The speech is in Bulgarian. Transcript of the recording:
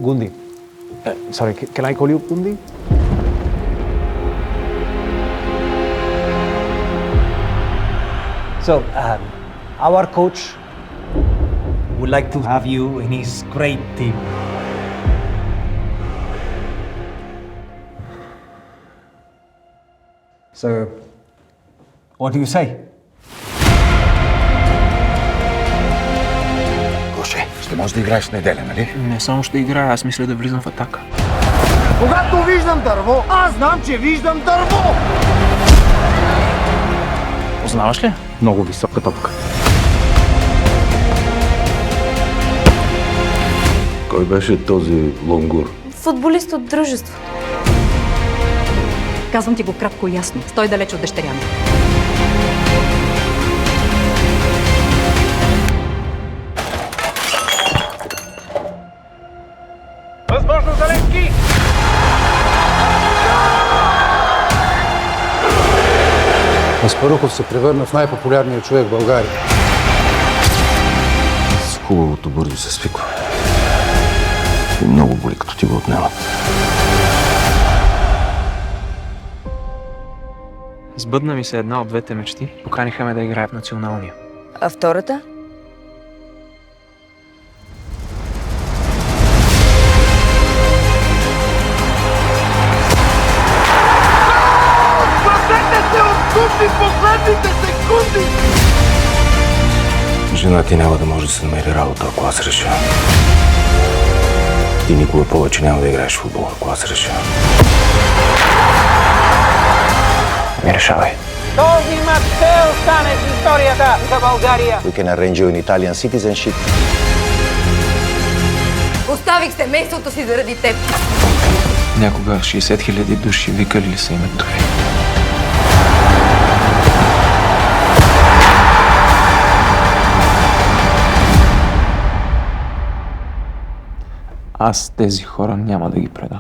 Gundi. Sorry, can I call you Gundi? So, our coach would like to have you in his great team. So, what do you say? Гоше, ще можеш да играеш в неделя, нали? Не само ще играя, аз мисля да влизам в атака. Когато виждам дърво, аз знам, че виждам дърво! Познаваш ли? Много висока топка. Кой беше този лонгур? Футболист от дружеството. Казвам ти го кратко и ясно. Стой далеч от дъщеря ми. Възможно за Левски! Аспарухов се превърна в най-популярния човек в България. С хубавото бързо се свиква. И много боли, като ти го отнемат. Сбъдна ми се една от двете мечти. Поканиха ме да играя в националния. А втората? Спасете се от купи последните секунди! Жена ти няма да може да се намери работа, ако аз реша. Ти никога повече няма да играеш в футбол, ако аз реша. Не решавай. Този мач ще остане в историята за България. We can arrange you in Italian citizenship. Оставих семейството си заради теб. Някога 60 000 души викали ли са името ви? Аз тези хора няма да ги предам.